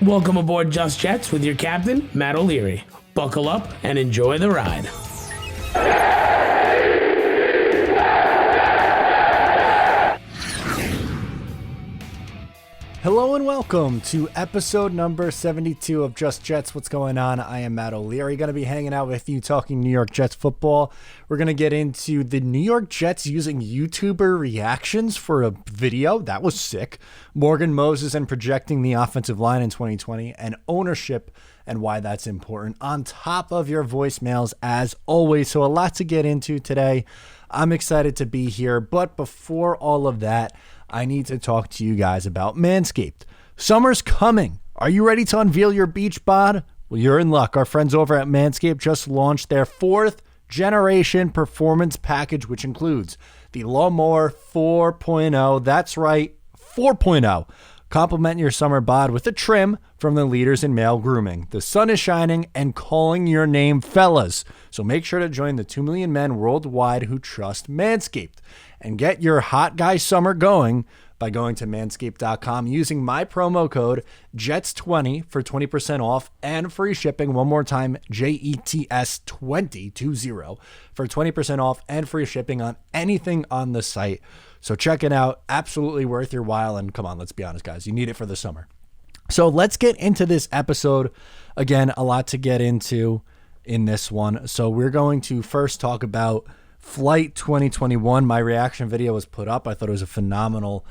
Welcome aboard Just Jets with your captain, Matt O'Leary. Buckle up and enjoy the ride. Hello and welcome to episode number 72 of Just Jets. What's going on? I am Matt O'Leary, going to be hanging out with you talking New York Jets football. We're going to get into the New York Jets using YouTuber reactions for a video. That was sick. Morgan Moses and projecting the offensive line in 2020 and ownership and why that's important on top of your voicemails as always. So a lot to get into today. I'm excited to be here, but before all of that, I need to talk to you guys about Manscaped. Summer's coming. Are you ready to unveil your beach bod? Well, you're in luck. Our friends over at Manscaped just launched their 4th generation performance package, which includes the Lawnmower 4.0. That's right, 4.0. Complement your summer bod with a trim from the leaders in male grooming. The sun is shining and calling your name, fellas. So make sure to join the 2 million men worldwide who trust Manscaped. And get your hot guy summer going by going to manscaped.com using my promo code JETS20 for 20% off and free shipping. One more time, JETS20 for 20% off and free shipping on anything on the site. So check it out. Absolutely worth your while. And come on, let's be honest, guys. You need it for the summer. So let's get into this episode. Again, a lot to get into in this one. So we're going to first talk about Flight 2021. My reaction video was put up. I thought it was a phenomenal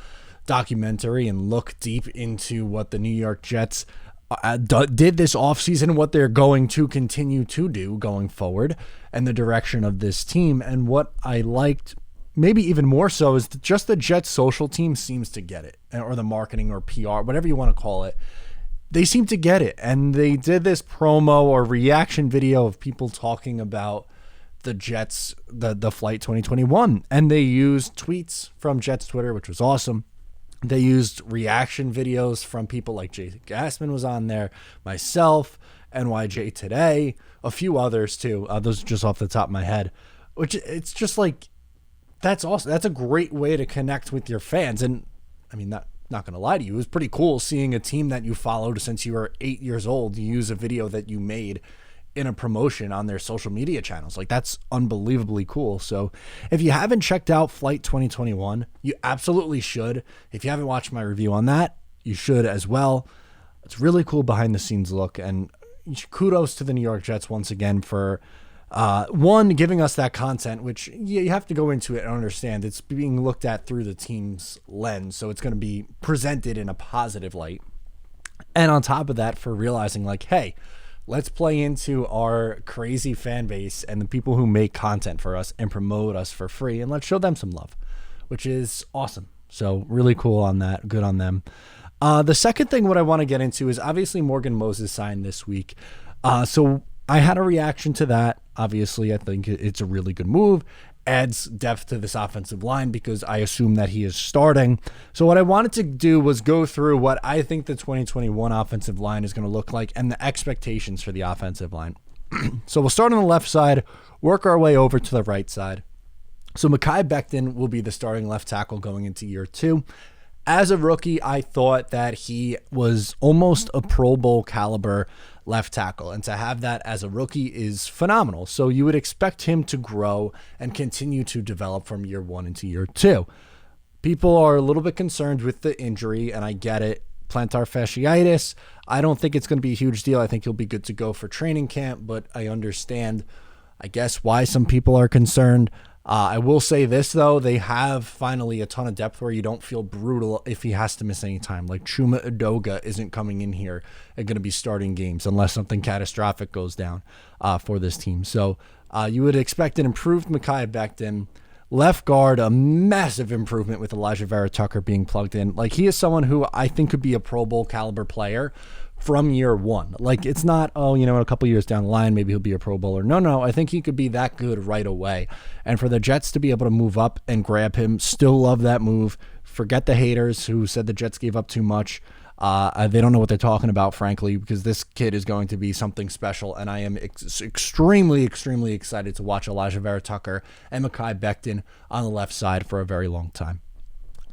documentary and look deep into what the New York Jets did this offseason, what they're going to continue to do going forward, and the direction of this team. And what I liked maybe even more so is just the Jets social team seems to get it, or the marketing or PR, whatever you want to call it. They seem to get it. And they did this promo or reaction video of people talking about the Jets, the Flight 2021, and they used tweets from Jets Twitter, which was awesome. They used reaction videos from people like Jay Gassman was on there, myself, NYJ Today, a few others too. Those are just off the top of my head, which it's just like, that's awesome. That's a great way to connect with your fans. And I mean, not going to lie to you, it was pretty cool seeing a team that you followed since you were 8 years old use a video that you made in a promotion on their social media channels. Like, that's unbelievably cool. So if you haven't checked out Flight 2021, you absolutely should. If you haven't watched my review on that, you should as well. It's really cool behind the scenes look, and kudos to the New York Jets once again for one, giving us that content, which you have to go into it and understand it's being looked at through the team's lens. So it's going to be presented in a positive light. And on top of that, for realizing like, hey, let's play into our crazy fan base and the people who make content for us and promote us for free, and let's show them some love, which is awesome. So really cool on that. Good on them. The second thing what I want to get into is obviously Morgan Moses signed this week. So I had a reaction to that. Obviously, I think it's a really good move. Adds depth to this offensive line because I assume that he is starting. So what I wanted to do was go through what I think the 2021 offensive line is going to look like and the expectations for the offensive line. So we'll start on the left side, work our way over to the right side. So Mekhi Becton will be the starting left tackle going into year 2. As a rookie, I thought that he was almost a Pro Bowl caliber left tackle, and to have that as a rookie is phenomenal. So you would expect him to grow and continue to develop from year 1 into year 2. People are a little bit concerned with the injury, and I get it. Plantar fasciitis, I don't think it's going to be a huge deal. I think he'll be good to go for training camp, but I understand, I guess, why some people are concerned. I will say this, though. They have finally a ton of depth where you don't feel brutal if he has to miss any time. Like Chuma Edoga isn't coming in here and going to be starting games unless something catastrophic goes down for this team. So you would expect an improved Mekhi Becton. Left guard, a massive improvement with Elijah Vera Tucker being plugged in. Like, he is someone who I think could be a Pro Bowl caliber player from year 1. Like, it's not, in a couple years down the line, maybe he'll be a Pro Bowler. No, I think he could be that good right away. And for the Jets to be able to move up and grab him, still love that move. Forget the haters who said the Jets gave up too much. They don't know what they're talking about, frankly, because this kid is going to be something special, and I am extremely, extremely excited to watch Elijah Vera Tucker and Mekhi Becton on the left side for a very long time.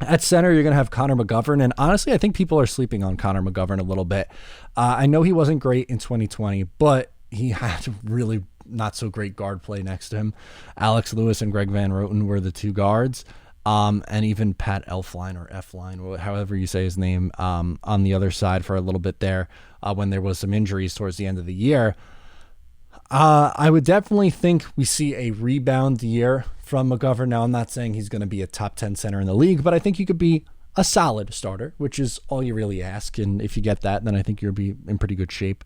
At center, you're going to have Conor Mcgovern. And honestly, I think people are sleeping on Conor Mcgovern a little bit. I know he wasn't great in 2020, but he had really not so great guard play next to him. Alex Lewis and Greg Van Roten were the two guards. And even Pat Elfline or F-line, or however you say his name, on the other side for a little bit there when there was some injuries towards the end of the year. I would definitely think we see a rebound year from McGovern. Now, I'm not saying he's going to be a top 10 center in the league, but I think you could be a solid starter, which is all you really ask. And if you get that, then I think you'll be in pretty good shape.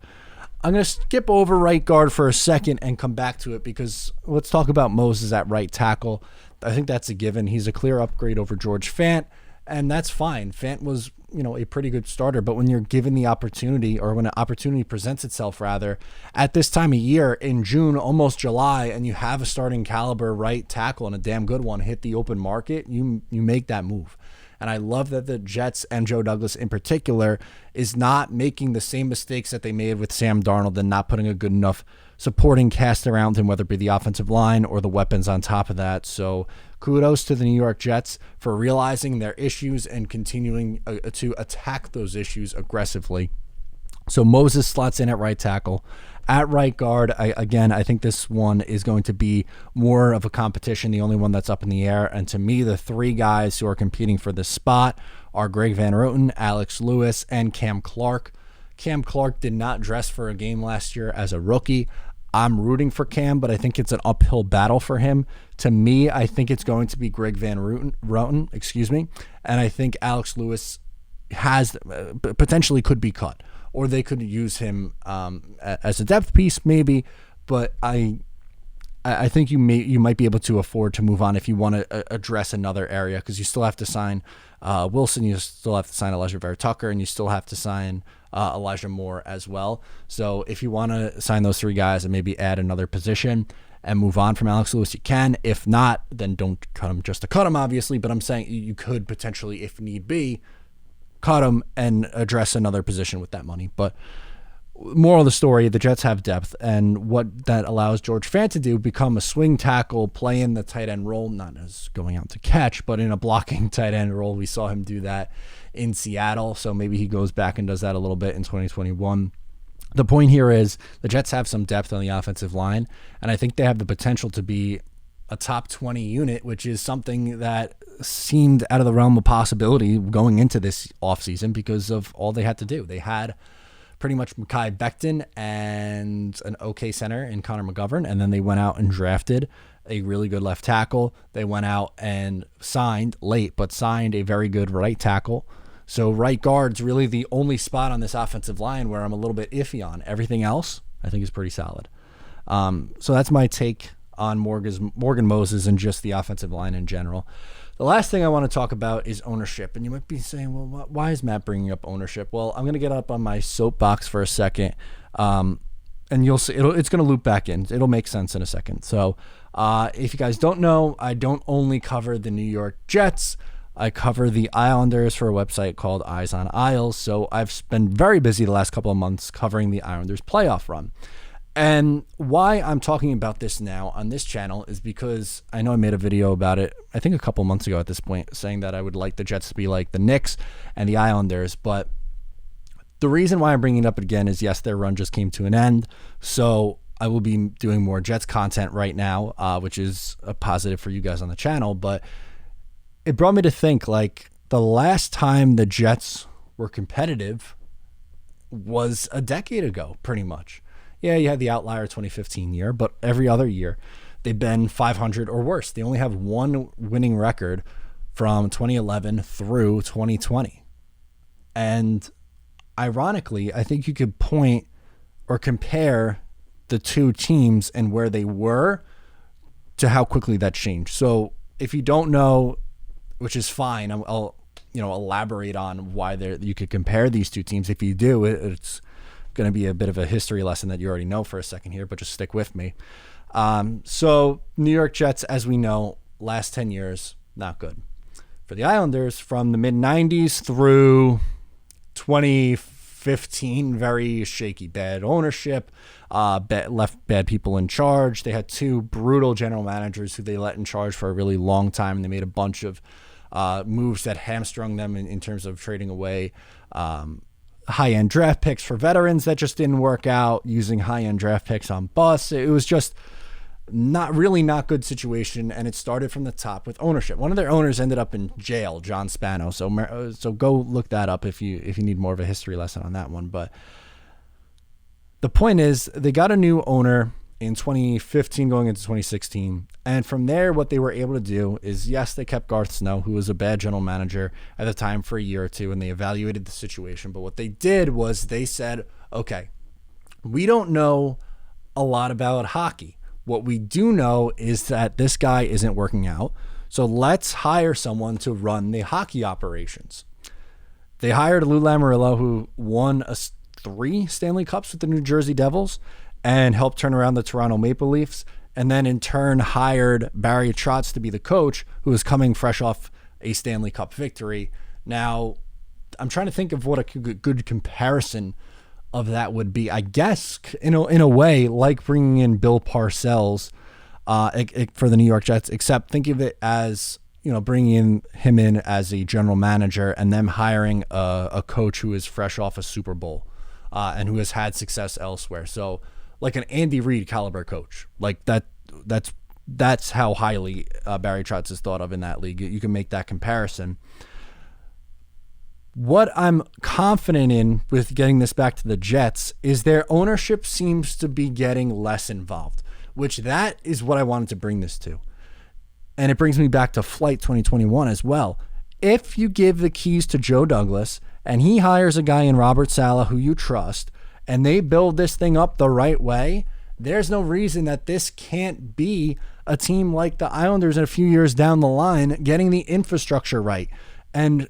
I'm going to skip over right guard for a second and come back to it because let's talk about Moses at right tackle. I think that's a given. He's a clear upgrade over George Fant, and that's fine. Fant was, a pretty good starter, but when you're given the opportunity, or when an opportunity presents itself, rather, at this time of year in June, almost July, and you have a starting caliber right tackle and a damn good one hit the open market, you make that move. And I love that the Jets and Joe Douglas in particular is not making the same mistakes that they made with Sam Darnold and not putting a good enough supporting cast around him, whether it be the offensive line or the weapons on top of that. So kudos to the New York Jets for realizing their issues and continuing to attack those issues aggressively. So Moses slots in at right tackle. At right guard, I think this one is going to be more of a competition, the only one that's up in the air. And to me, the three guys who are competing for this spot are Greg Van Roten, Alex Lewis, and Cam Clark. Cam Clark did not dress for a game last year as a rookie. I'm rooting for Cam, but I think it's an uphill battle for him. To me, I think it's going to be Greg Van Roten, and I think Alex Lewis has potentially could be cut, or they could use him as a depth piece maybe, but I think you might be able to afford to move on if you want to address another area, because you still have to sign Wilson, you still have to sign Elijah Vera Tucker, and you still have to sign Elijah Moore as well. So if you want to sign those three guys and maybe add another position and move on from Alex Lewis, you can. If not, then don't cut him just to cut him, obviously. But I'm saying you could potentially, if need be, cut him and address another position with that money. But moral of the story, the Jets have depth, and what that allows George Fant to do, become a swing tackle, play in the tight end role, not as going out to catch, but in a blocking tight end role. We saw him do that in Seattle, so maybe he goes back and does that a little bit in 2021. The point here is the Jets have some depth on the offensive line, and I think they have the potential to be a top 20 unit, which is something that seemed out of the realm of possibility going into this offseason because of all they had to do. They had pretty much Mekhi Becton and an okay center in Conor McGovern, and then they went out and drafted a really good left tackle. They went out and signed late, but signed a very good right tackle. So right guard's really the only spot on this offensive line where I'm a little bit iffy on. Everything else I think is pretty solid. So that's my take on Morgan Moses and just the offensive line in general. The last thing I want to talk about is ownership. And you might be saying, well, why is Matt bringing up ownership? Well, I'm going to get up on my soapbox for a second, and you'll see it's going to loop back in. It'll make sense in a second. So if you guys don't know, I don't only cover the New York Jets. I cover the Islanders for a website called Eyes on Isles. So I've been very busy the last couple of months covering the Islanders playoff run. And why I'm talking about this now on this channel is because I know I made a video about it, I think a couple months ago at this point, saying that I would like the Jets to be like the Knicks and the Islanders. But the reason why I'm bringing it up again is, yes, their run just came to an end. So I will be doing more Jets content right now, which is a positive for you guys on the channel. But it brought me to think, like, the last time the Jets were competitive was a decade ago, pretty much. Yeah, you had the outlier 2015 year, but every other year they've been 500 or worse. They only have one winning record from 2011 through 2020. And ironically, I think you could point or compare the two teams and where they were to how quickly that changed. So if you don't know, which is fine, I'll elaborate on why you could compare these two teams. If you do, it's going to be a bit of a history lesson that you already know for a second here, but just stick with me. So New York Jets, as we know, last 10 years, not good. For the Islanders, from the mid-90s through 2015, very shaky, bad ownership, left bad people in charge. They had two brutal general managers who they let in charge for a really long time, and they made a bunch of moves that hamstrung them in terms of trading away high-end draft picks for veterans that just didn't work out, using high-end draft picks on busts. It was just not good situation, and it started from the top with ownership. One of their owners ended up in jail, John Spano. So go look that up if you need more of a history lesson on that one. But the point is, they got a new owner in 2015 going into 2016. And from there, what they were able to do is, yes, they kept Garth Snow, who was a bad general manager at the time, for a year or two, and they evaluated the situation. But what they did was they said, okay, we don't know a lot about hockey. What we do know is that this guy isn't working out. So let's hire someone to run the hockey operations. They hired Lou Lamoriello, who won 3 Stanley Cups with the New Jersey Devils and helped turn around the Toronto Maple Leafs, and then in turn hired Barry Trotz to be the coach, who was coming fresh off a Stanley Cup victory. Now, I'm trying to think of what a good comparison of that would be. I guess, in a way, like bringing in Bill Parcells for the New York Jets, except think of it as, bringing him in as a general manager and them hiring a coach who is fresh off a Super Bowl and who has had success elsewhere. So, like an Andy Reid caliber coach, like that's how highly Barry Trotz is thought of in that league. You can make that comparison. What I'm confident in with getting this back to the Jets is their ownership seems to be getting less involved, which that is what I wanted to bring this to. And it brings me back to Flight 2021 as well. If you give the keys to Joe Douglas and he hires a guy in Robert Saleh who you trust, and they build this thing up the right way, there's no reason that this can't be a team like the Islanders in a few years down the line, getting the infrastructure right. And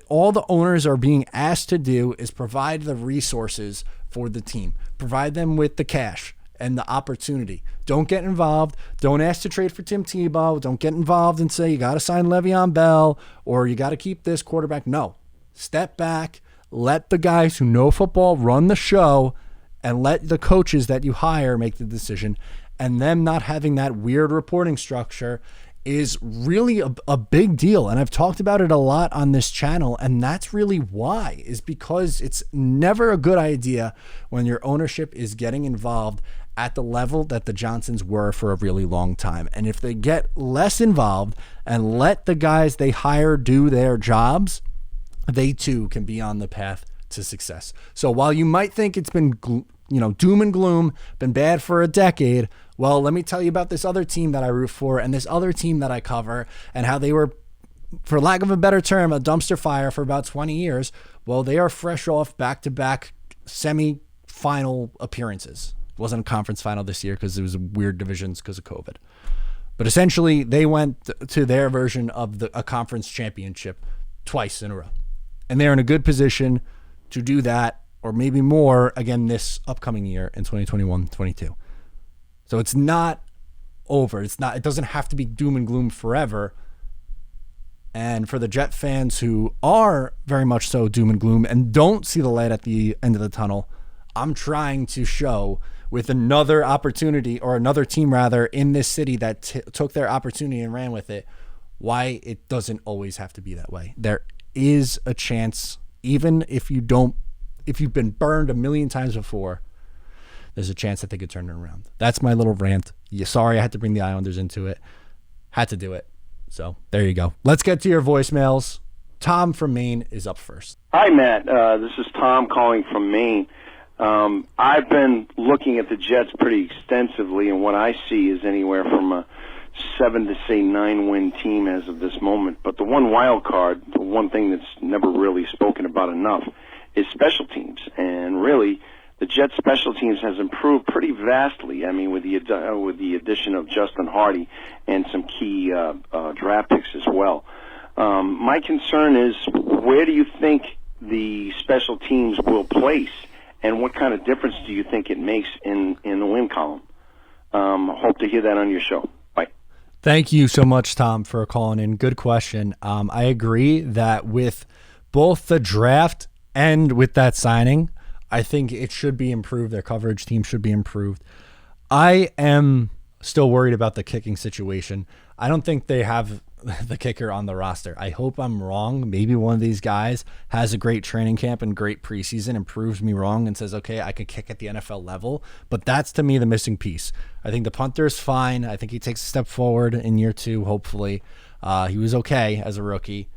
all the owners are being asked to do is provide the resources for the team. Provide them with the cash and the opportunity. Don't get involved. Don't ask to trade for Tim Tebow. Don't get involved and say you got to sign Le'Veon Bell or you got to keep this quarterback. No. Step back. Let the guys who know football run the show, and let the coaches that you hire make the decision. And them not having that weird reporting structure is really a big deal. And I've talked about it a lot on this channel, and that's really why, is because it's never a good idea when your ownership is getting involved at the level that the Johnsons were for a really long time. And if they get less involved and let the guys they hire do their jobs, they too can be on the path to success. So while you might think it's been, doom and gloom, been bad for a decade, well, let me tell you about this other team that I root for and this other team that I cover, and how they were, for lack of a better term, a dumpster fire for about 20 years. Well, they are fresh off back-to-back semi-final appearances. It wasn't a conference final this year because it was weird divisions because of COVID. But essentially, they went to their version of a conference championship twice in a row. And they're in a good position to do that, or maybe more, again this upcoming year in 2021-22. So it's not over. It doesn't have to be doom and gloom forever. And for the Jet fans who are very much so doom and gloom and don't see the light at the end of the tunnel, I'm trying to show with another opportunity, or another team rather, in this city that took their opportunity and ran with it, why it doesn't always have to be that way. There is a chance, even if you've been burned a million times before, there's a chance that they could turn it around. That's my little rant. Sorry I had to bring the Islanders into it. Had to do it. So there you go. Let's get to your voicemails. Tom from Maine is up first. Hi, Matt. This is Tom calling from Maine. I've been looking at the Jets pretty extensively, and what I see is anywhere from a 7 to, say, 9-win team as of this moment. But the one wild card, the one thing that's never really spoken about enough, is special teams. And really, the Jets' special teams has improved pretty vastly. I mean, with the addition of Justin Hardy and some key draft picks as well. My concern is, where do you think the special teams will place, and what kind of difference do you think it makes in the win column? Hope to hear that on your show. Bye. Thank you so much, Tom, for calling in. Good question. I agree that with both the draft and with that signing, I think it should be improved. Their coverage team should be improved. I am still worried about the kicking situation. I don't think they have the kicker on the roster. I hope I'm wrong. Maybe one of these guys has a great training camp and great preseason and proves me wrong and says, okay, I could kick at the NFL level. But that's, to me, the missing piece. I think the punter is fine. I think he takes a step forward in year 2, hopefully. He was okay as a rookie,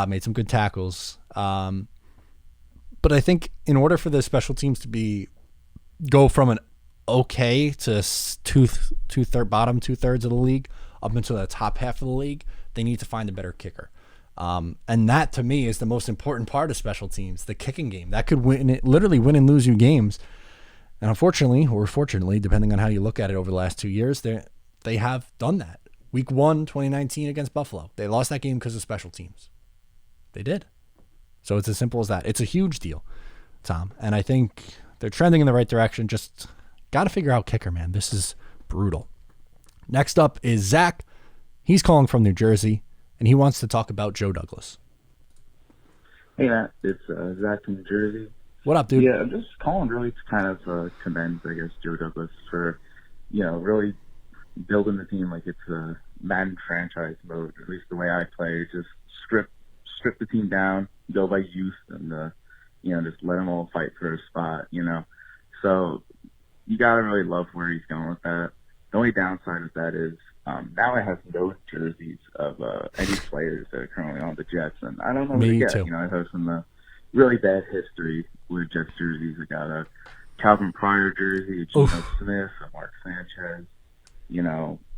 made some good tackles. But I think in order for the special teams to go from an okay to bottom 2/3 of the league up into the top half of the league, they need to find a better kicker. And that, to me, is the most important part of special teams, the kicking game. That could literally win and lose you games. And unfortunately, or fortunately, depending on how you look at it over the last 2 years, they have done that. Week 1, 2019 against Buffalo. They lost that game because of special teams. They did. So it's as simple as that. It's a huge deal, Tom. And I think they're trending in the right direction. Just got to figure out kicker, man. This is brutal. Next up is Zach. He's calling from New Jersey, and he wants to talk about Joe Douglas. Hey, Matt. It's Zach from New Jersey. What up, dude? Yeah, I'm just calling really to kind of commend, I guess, Joe Douglas for, really building the team like it's a Madden franchise mode, at least the way I play. Just strip the team down, go by youth, and, just let them all fight for a spot, So you got to really love where he's going with that. The only downside of that is now I have no jerseys of any players that are currently on the Jets, and I don't know what to get. Too. I have some really bad history with Jets jerseys. I got a Calvin Pryor jersey, a Geno Smith, a Mark Sanchez.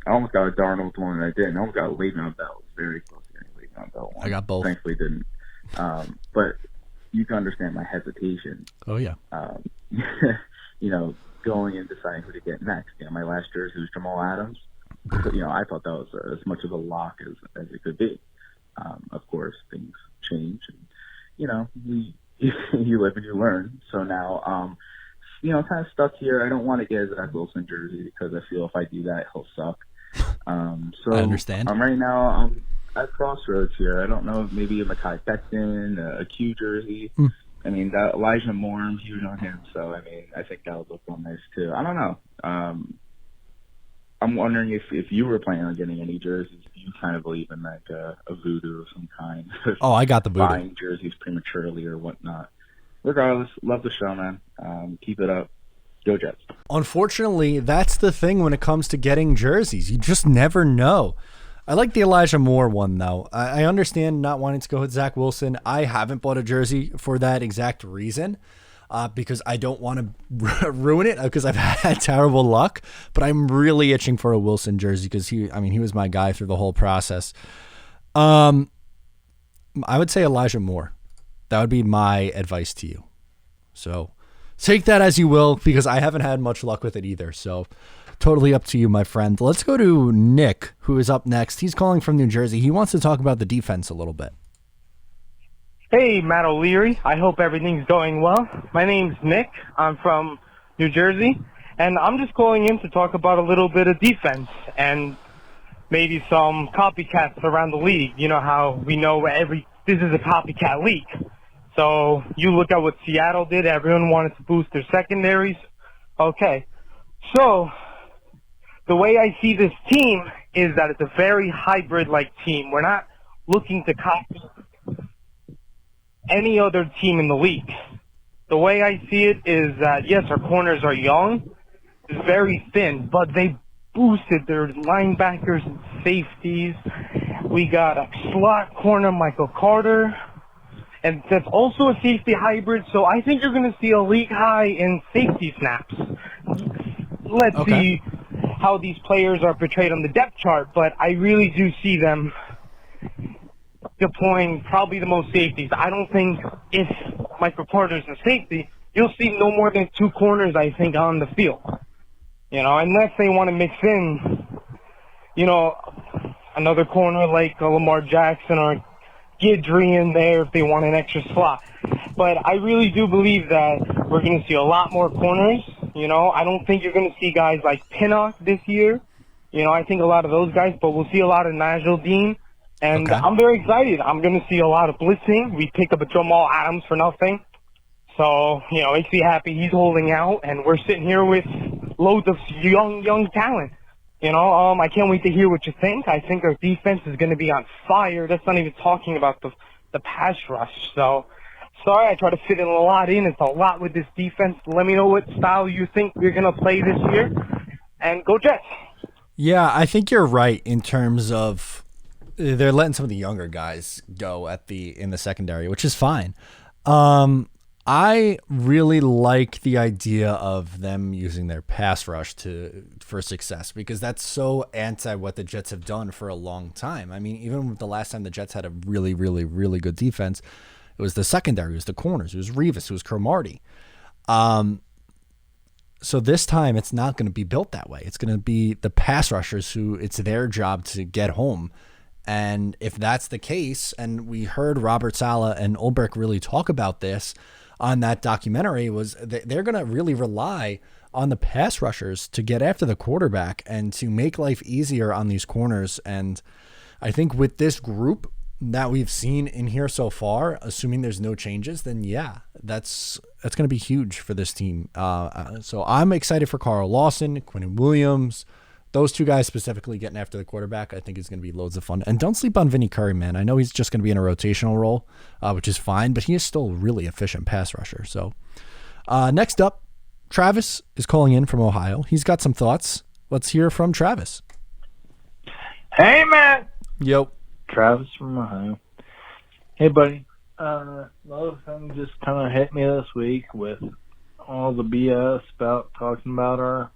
I almost got a Darnold one, and I didn't. I almost got a Le'Veon Bell. It was very close to getting a Le'Veon Bell one. I got both. Thankfully didn't. But you can understand my hesitation. Oh, yeah. Going and deciding who to get next. My last jersey was Jamal Adams. I thought that was as much of a lock as it could be. Of course, things change, and you live and you learn. So now, kind of stuck here. I don't want to get a Zach Wilson jersey because I feel if I do that, he'll suck. So I understand. Right now, I'm at crossroads here. I don't know if maybe a Mekhi Becton, a Q jersey. I mean, that Elijah Moore, I'm huge on him, so I think that would look real nice too. I don't know. I'm wondering if you were planning on getting any jerseys, if you kind of believe in like a voodoo of some kind. Oh, I got the voodoo. Buying jerseys prematurely or whatnot. Regardless, love the show, man. Keep it up. Go Jets. Unfortunately, that's the thing when it comes to getting jerseys. You just never know. I like the Elijah Moore one, though. I understand not wanting to go with Zach Wilson. I haven't bought a jersey for that exact reason because I don't want to ruin it because I've had terrible luck. But I'm really itching for a Wilson jersey because he was my guy through the whole process. I would say Elijah Moore. That would be my advice to you. So take that as you will because I haven't had much luck with it either. So totally up to you, my friend. Let's go to Nick, who is up next. He's calling from New Jersey. He wants to talk about the defense a little bit. Hey, Matt O'Leary. I hope everything's going well. My name's Nick. I'm from New Jersey, and I'm just calling in to talk about a little bit of defense and maybe some copycats around the league. You know how we know this is a copycat league. So you look at what Seattle did. Everyone wanted to boost their secondaries. Okay. So the way I see this team is that it's a very hybrid-like team. We're not looking to copy any other team in the league. The way I see it is that, yes, our corners are young, very thin, but they boosted their linebackers and safeties. We got a slot corner, Michael Carter, and that's also a safety hybrid, so I think you're going to see a league high in safety snaps. Let's see how these players are portrayed on the depth chart, but I really do see them deploying probably the most safeties. I don't think if Michael Carter's a safety, you'll see no more than 2 corners, I think, on the field. Unless they want to mix in, another corner like Lamar Jackson or Guidry in there if they want an extra slot. But I really do believe that we're going to see a lot more corners. I don't think you're going to see guys like Pinnock this year. I think a lot of those guys, but we'll see a lot of Nigel Dean. And I'm very excited. I'm going to see a lot of blitzing. We picked up a Jamal Adams for nothing. So, makes me happy he's holding out, and we're sitting here with loads of young talent. I can't wait to hear what you think. I think our defense is going to be on fire. That's not even talking about the pass rush. So, sorry, I try to fit in a lot in. It's a lot with this defense. Let me know what style you think we're going to play this year. And go Jets. Yeah, I think you're right in terms of they're letting some of the younger guys go in the secondary, which is fine. I really like the idea of them using their pass rush for success, because that's so anti what the Jets have done for a long time. I mean, even the last time the Jets had a really, really, really good defense, it was the secondary, it was the corners, it was Revis, it was Cromartie. So this time it's not going to be built that way. It's going to be the pass rushers who it's their job to get home. And if that's the case, and we heard Robert Saleh and Ulbrich really talk about this on that documentary, was they're going to really rely on the pass rushers to get after the quarterback and to make life easier on these corners. And I think with this group that we've seen in here so far, assuming there's no changes, then yeah, that's going to be huge for this team. So I'm excited for Carl Lawson, Quinn Williams, those two guys specifically getting after the quarterback. I think is going to be loads of fun. And don't sleep on Vinny Curry, man. I know he's just going to be in a rotational role, which is fine, but he is still a really efficient pass rusher. So next up, Travis is calling in from Ohio. He's got some thoughts. Let's hear from Travis. Hey, Matt. Yo. Travis from Ohio. Hey, buddy. Another thing just kind of hit me this week with all the BS about talking about our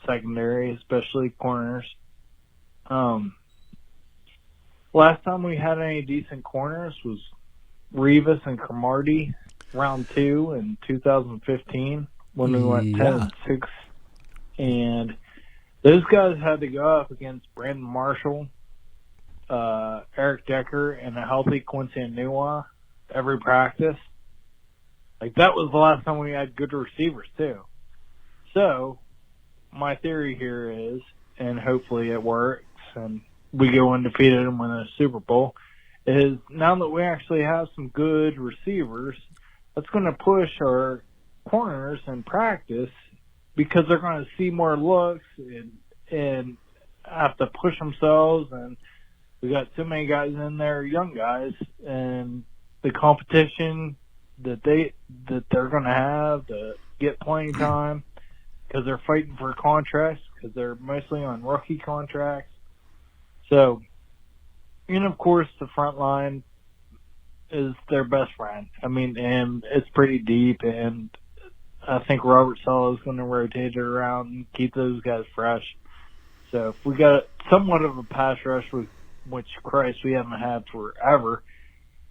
secondary, especially corners. Last time we had any decent corners was Revis and Cromartie, round 2 in 2015 when we went 10-6. And those guys had to go up against Brandon Marshall, Eric Decker, and a healthy Quincy Enunwa every practice. Like, that was the last time we had good receivers, too. So, my theory here is, and hopefully it works, and we go undefeated and win a Super Bowl, is now that we actually have some good receivers, that's going to push our corners in practice, because they're going to see more looks and have to push themselves, and we got so many guys in there, young guys, and the competition that they're going to have to get playing time, because they're fighting for contracts, because they're mostly on rookie contracts. So, and of course, the front line is their best friend. I mean, and it's pretty deep, and I think Robert Saleh is going to rotate it around and keep those guys fresh. So if we got somewhat of a pass rush, which, Christ, we haven't had forever,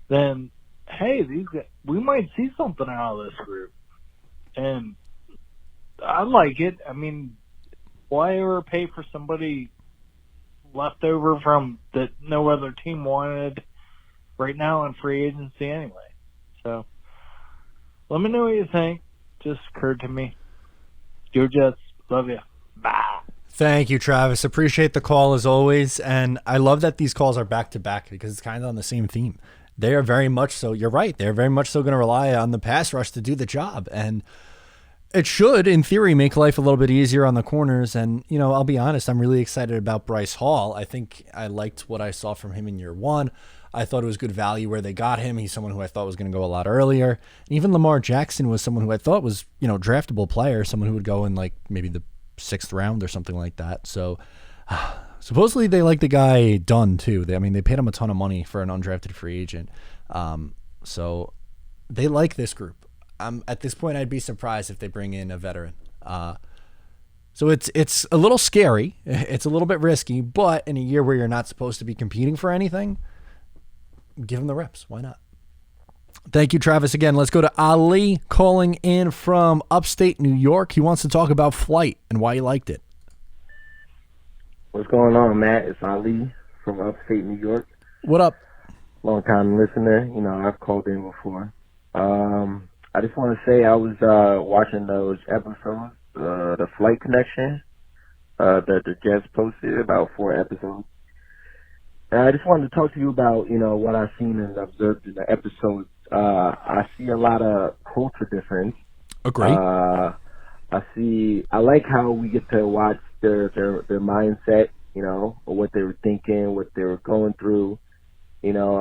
then, hey, these guys, we might see something out of this group. And I like it. I mean, why ever pay for somebody left over from that no other team wanted right now in free agency anyway? So let me know what you think. Just occurred to me. Go Jets. Love you. Bye. Thank you, Travis. Appreciate the call as always. And I love that these calls are back to back, because it's kind of on the same theme. They are very much so, you're right, they're very much so going to rely on the pass rush to do the job. And it should, in theory, make life a little bit easier on the corners. And, you know, I'll be honest, I'm really excited about Bryce Hall. I think I liked what I saw from him in year 1. I thought it was good value where they got him. He's someone who I thought was going to go a lot earlier. And even Lamar Jackson was someone who I thought was, you know, draftable player, someone who would go in like maybe the 6th round or something like that. So supposedly they like the guy Dunn too. They paid him a ton of money for an undrafted free agent. So they like this group. At this point, I'd be surprised if they bring in a veteran. So it's a little scary. It's a little bit risky, but in a year where you're not supposed to be competing for anything, give them the reps. Why not? Thank you, Travis. Again, let's go to Ali calling in from upstate New York. He wants to talk about Flight and why he liked it. What's going on, Matt? It's Ali from upstate New York. What up? Long time listener. You know, I've called in before. I just want to say I was watching those episodes, the Flight Connection, that the Jets posted, about 4 episodes. And I just wanted to talk to you about, you know, what I've seen and observed in the episodes. I see a lot of culture difference. Agree. I like how we get to watch their mindset, you know, or what they were thinking, what they were going through, you know,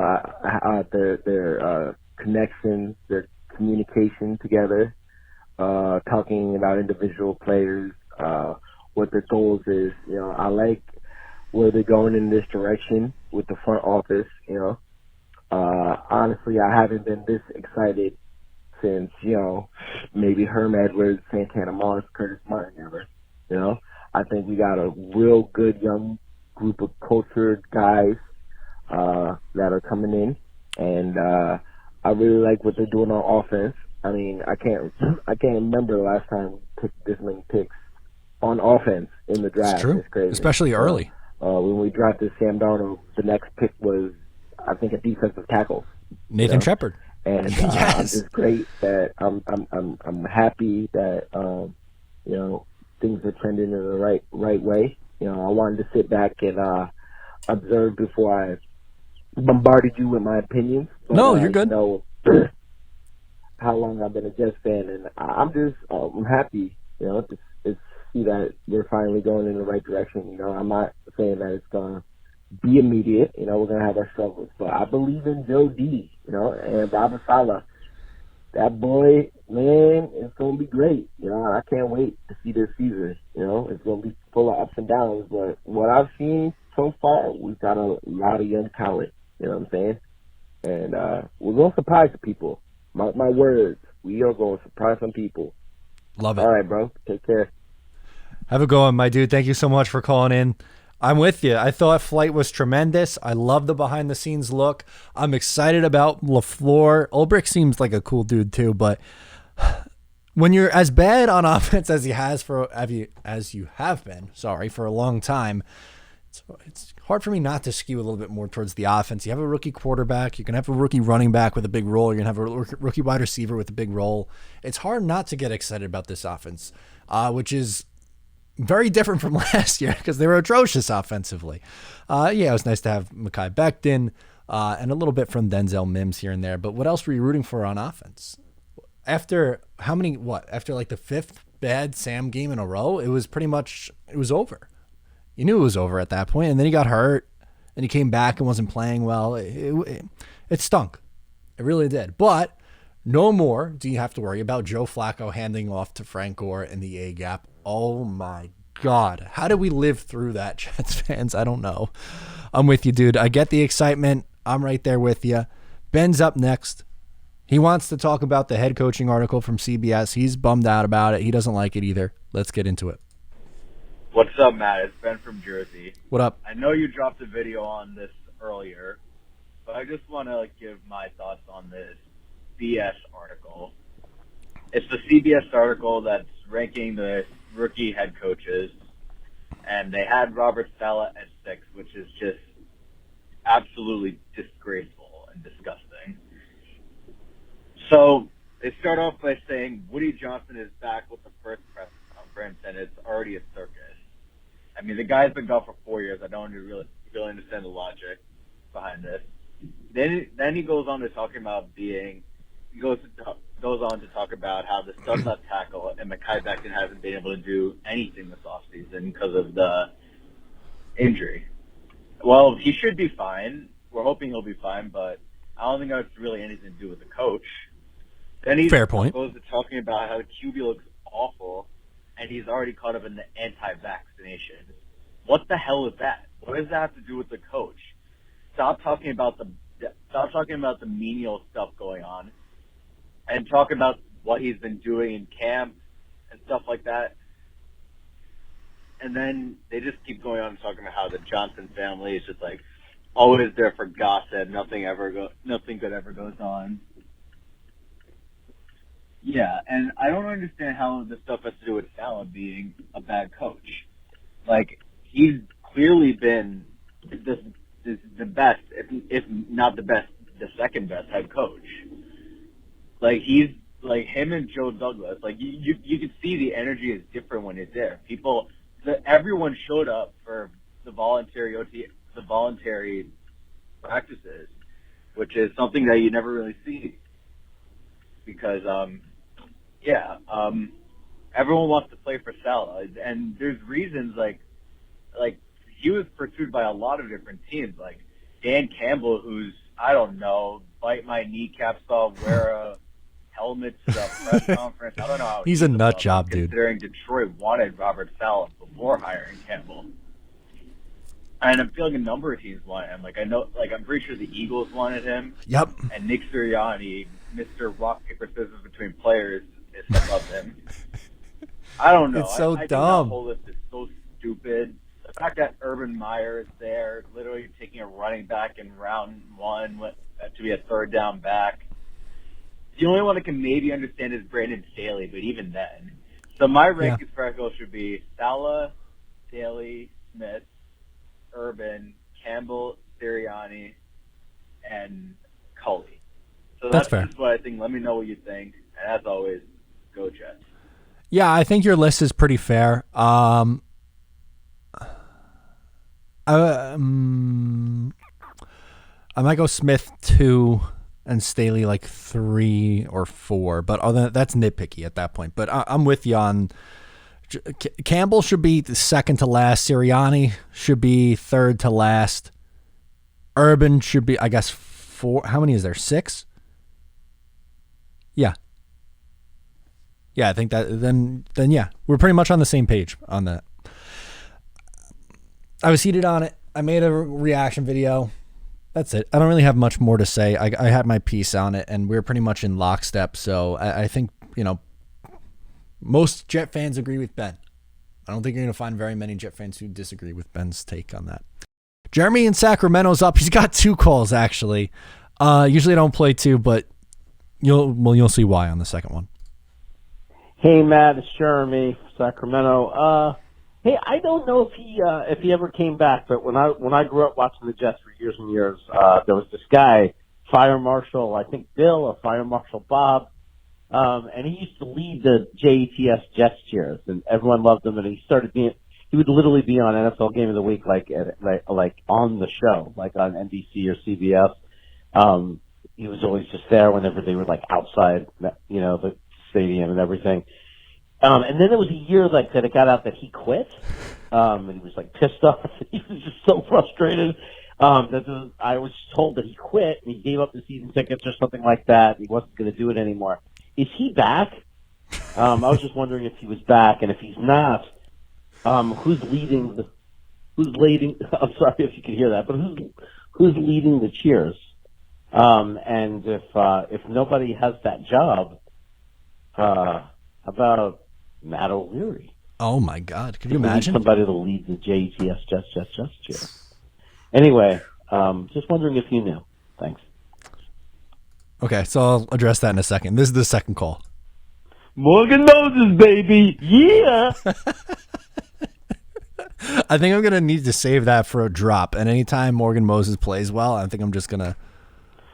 their connections, their communication together, talking about individual players, what their goals is. You know, I like where they're going in this direction with the front office. You know, honestly, I haven't been this excited since, you know, maybe Herm Edwards, Santana Moss, Curtis Martin ever. You know, I think we got a real good young group of cultured guys that are coming in, and I really like what they're doing on offense. I mean, I can't remember the last time we took this many picks on offense in the draft. It's true, it's crazy, especially early. When we drafted Sam Darnold, the next pick was, I think, a defensive tackle, Nathan Shepard. And Yes. it's just great that I'm happy that you know, things are trending in the right way. You know, I wanted to sit back and observe before I bombarded you with my opinions. But, no, you're good. You know how long I've been a Jets fan, and I'm happy. You know, to see that we're finally going in the right direction. You know, I'm not saying that it's gonna be immediate. You know, we're gonna have our struggles, but I believe in Joe D. You know, and Robert Saleh. That boy, man, it's gonna be great. You know, I can't wait to see this season. You know, it's gonna be full of ups and downs, but what I've seen so far, we've got a lot of young talent. You know what I'm saying? And we're gonna surprise people. Mark my words, we are gonna surprise some people. Love it. All right, bro. Take care. Have a good one, my dude. Thank you so much for calling in. I'm with you. I thought Flight was tremendous. I love the behind-the-scenes look. I'm excited about LaFleur. Ulbrich seems like a cool dude too, but when you're as bad on offense as you have been, for a long time, it's hard for me not to skew a little bit more towards the offense. You have a rookie quarterback. You can have a rookie running back with a big role. You're going to have a rookie wide receiver with a big role. It's hard not to get excited about this offense, which is very different from last year because they were atrocious offensively. It was nice to have Mekhi Becton and a little bit from Denzel Mims here and there. But what else were you rooting for on offense? After after like the fifth bad Sam game in a row, it was over. You knew it was over at that point, and then he got hurt, and he came back and wasn't playing well. It stunk. It really did. But no more do you have to worry about Joe Flacco handing off to Frank Gore in the A-gap. Oh, my God. How did we live through that, Jets fans? I don't know. I'm with you, dude. I get the excitement. I'm right there with you. Ben's up next. He wants to talk about the head coaching article from CBS. He's bummed out about it. He doesn't like it either. Let's get into it. What's up, Matt? It's Ben from Jersey. What up? I know you dropped a video on this earlier, but I just want to give my thoughts on this BS article. It's the CBS article that's ranking the rookie head coaches, and they had Robert Saleh at 6, which is just absolutely disgraceful and disgusting. So they start off by saying Woody Johnson is back with the first press conference, and it's already a circus. I mean, the guy's been gone for 4 years. I don't really understand the logic behind this. Then he goes on to talk about goes on to talk about how the stud left tackle and Mekhi Becton hasn't been able to do anything this offseason because of the injury. Well, he should be fine. We're hoping he'll be fine, but I don't think that's really anything to do with the coach. Then he Fair point. goes to talking about how the QB looks awful, and he's already caught up in the anti-vaccination. What the hell is that? What does that have to do with the coach? Stop talking about the menial stuff going on, and talk about what he's been doing in camp and stuff like that. And then they just keep going on and talking about how the Johnson family is just like always there for gossip. Nothing good ever goes on. Yeah, and I don't understand how this stuff has to do with Saleh being a bad coach. Like, he's clearly been the best, if not the best, the second best head coach. Like, he's like him and Joe Douglas. Like, you can see the energy is different when he's there. Everyone showed up for the voluntary practices, which is something that you never really see. Because, Everyone wants to play for Salah, and there's reasons like he was pursued by a lot of different teams, like Dan Campbell, who's, I don't know, bite my kneecaps off, wear a helmet to the press conference. I don't know how He's a nut job, dude. Considering Detroit wanted Robert Salah before hiring Campbell. And I'm feeling a number of teams wanted him. I'm pretty sure the Eagles wanted him. Yep. And Nick Sirianni, Mr. Rock, Paper, Scissors between players, is above him. I don't know. It's so I think dumb. that whole list is so stupid. The fact that Urban Meyer is there, literally taking a running back in round 1 to be a third down back. The only one I can maybe understand is Brandon Staley, but even then. So my rankings for Echo should be Salah, Staley, Smith, Urban, Campbell, Sirianni, and Culley. So that's fair. just what I think. Let me know what you think. And as always, go Jets. Yeah, I think your list is pretty fair. I might go Smith 2 and Staley like 3 or 4, but that's nitpicky at that point. But I'm with you on Campbell should be the second to last. Sirianni should be third to last. Urban should be, I guess, 4. How many is there? 6? Yeah. Yeah, I think that then yeah, we're pretty much on the same page on that. I was heated on it. I made a reaction video. That's it. I don't really have much more to say. I had my piece on it, and we're pretty much in lockstep. So I think, most Jet fans agree with Ben. I don't think you're going to find very many Jet fans who disagree with Ben's take on that. Jeremy in Sacramento's up. He's got 2 calls, actually. Usually I don't play 2, but you'll see why on the second one. Hey, Matt, it's Jeremy from Sacramento. Hey, I don't know if he ever came back, but when I grew up watching the Jets for years and years, there was this guy, Fire Marshal, I think Bill or Fire Marshal Bob, and he used to lead the JETS Jets cheers, and everyone loved him. And he would literally be on NFL Game of the Week, like on the show, like on NBC or CBS. He was always just there whenever they were like outside, the stadium and everything. And then there was a year that it got out that he quit, and he was like pissed off. He was just so frustrated. I was told that he quit and he gave up the season tickets or something like that. He wasn't going to do it anymore. Is he back? I was just wondering if he was back, and if he's not, who's leading? I'm sorry if you could hear that, but who's leading the cheers? And if nobody has that job, how about Matt O'Leary? Oh my God! Could you imagine somebody to lead the JETS Jets cheer? Anyway, just wondering if you knew. Thanks. Okay, so I'll address that in a second. This is the second call. Morgan Moses, baby, yeah. I think I'm gonna need to save that for a drop. And anytime Morgan Moses plays well, I think I'm just gonna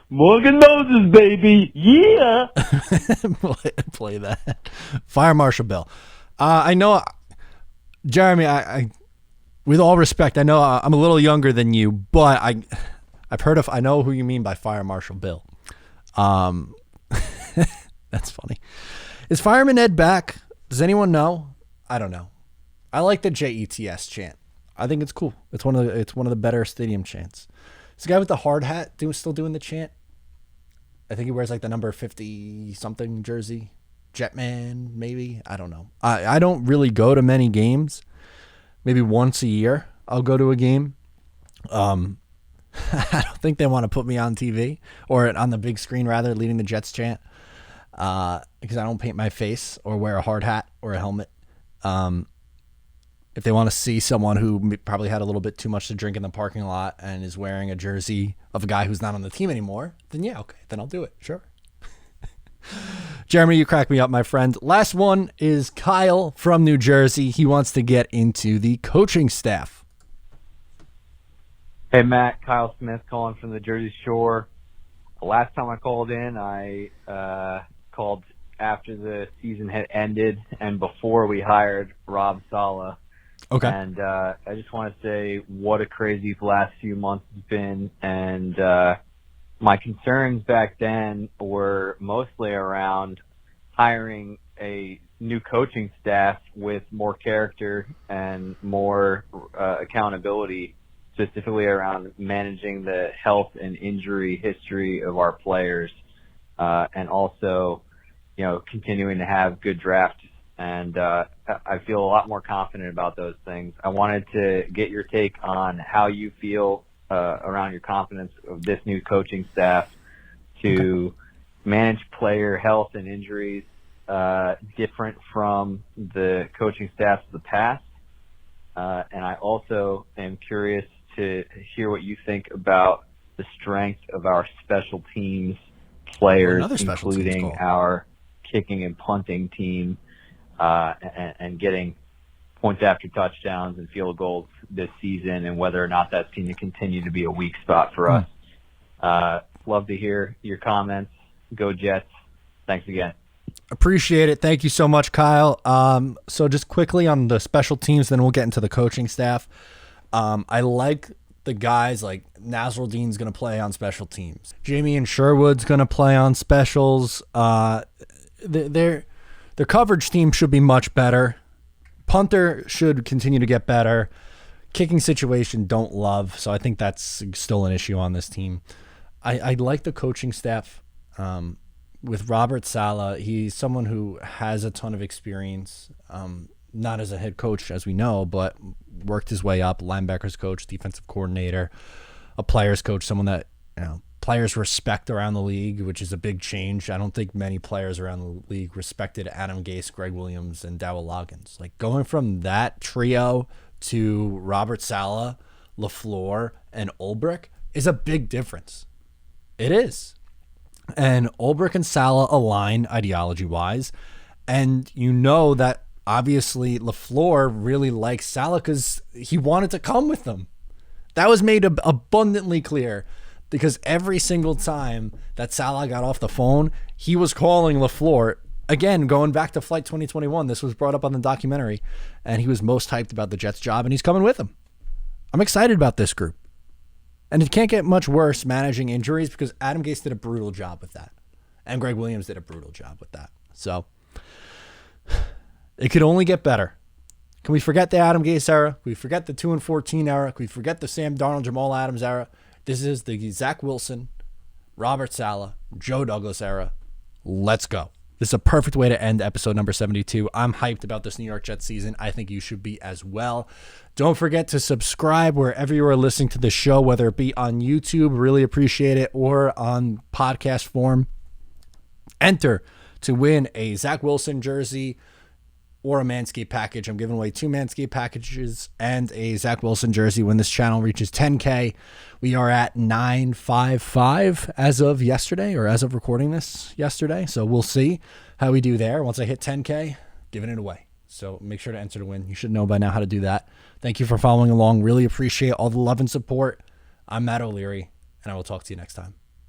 Morgan Moses, baby, yeah. play that. Fire Marshal Bill. I know, Jeremy. I with all respect, I know I'm a little younger than you, but I know who you mean by Fire Marshal Bill. That's funny. Is Fireman Ed back? Does anyone know? I don't know. I like the JETS chant. I think it's cool. It's one of the better stadium chants. Is the guy with the hard hat still doing the chant? I think he wears like the number 50 something jersey. Jetman, maybe. I don't know. I don't really go to many games. Maybe once a year I'll go to a game. I don't think they want to put me on TV or on the big screen, rather, leading the Jets chant, because I don't paint my face or wear a hard hat or a helmet. If they want to see someone who probably had a little bit too much to drink in the parking lot and is wearing a jersey of a guy who's not on the team anymore, then yeah, okay, then I'll do it. Sure. Jeremy, you crack me up, my friend. Last one is Kyle from New Jersey. He wants to get into the coaching staff. Hey, Matt, Kyle Smith calling from the Jersey Shore. The last time I called in, I called after the season had ended and before we hired Rob Saleh. Okay. And I just want to say what a crazy last few months has been. And my concerns back then were mostly around hiring a new coaching staff with more character and more accountability, specifically around managing the health and injury history of our players, and also, continuing to have good drafts. And I feel a lot more confident about those things. I wanted to get your take on how you feel around your confidence of this new coaching staff to manage player health and injuries, different from the coaching staffs of the past. And I also am curious to hear what you think about the strength of our special teams players, including our kicking and punting team, and getting points after touchdowns and field goals this season, and whether or not that's going to continue to be a weak spot for us. Love to hear your comments. Go Jets. Thanks again. Appreciate it. Thank you so much, Kyle. So just quickly on the special teams, then we'll get into the coaching staff. I like the guys like Nasruddin's going to play on special teams. Jamie and Sherwood's going to play on specials. Their coverage team should be much better. Punter should continue to get better. Kicking situation, don't love. So I think that's still an issue on this team. I like the coaching staff. With Robert Saleh, he's someone who has a ton of experience, not as a head coach, as we know, but worked his way up, linebackers coach, defensive coordinator, a players coach, someone that players respect around the league, which is a big change. I don't think many players around the league respected Adam Gase, Greg Williams, and Dowell Loggins. Like going from that trio to Robert Saleh, LaFleur, and Ulbrich is a big difference. It is. And Ulbrich and Saleh align ideology-wise. And you know that obviously LaFleur really likes Saleh because he wanted to come with them. That was made abundantly clear because every single time that Saleh got off the phone, he was calling LaFleur. Again, going back to Flight 2021, this was brought up on the documentary, and he was most hyped about the Jets job, and he's coming with them. I'm excited about this group. And it can't get much worse managing injuries because Adam Gase did a brutal job with that. And Greg Williams did a brutal job with that. So it could only get better. Can we forget the Adam Gase era? Can we forget the 2-14 era? Can we forget the Sam Darnold, Jamal Adams era? This is the Zach Wilson, Robert Saleh, Joe Douglas era. Let's go. This is a perfect way to end episode number 72. I'm hyped about this New York Jets season. I think you should be as well. Don't forget to subscribe wherever you are listening to the show, whether it be on YouTube, really appreciate it, or on podcast form. Enter to win a Zach Wilson jersey or a Manscaped package. I'm giving away 2 Manscaped packages and a Zach Wilson jersey when this channel reaches 10K. We are at 955 as of yesterday, or as of recording this yesterday. So we'll see how we do there. Once I hit 10K, giving it away. So make sure to enter to win. You should know by now how to do that. Thank you for following along. Really appreciate all the love and support. I'm Matt O'Leary, and I will talk to you next time.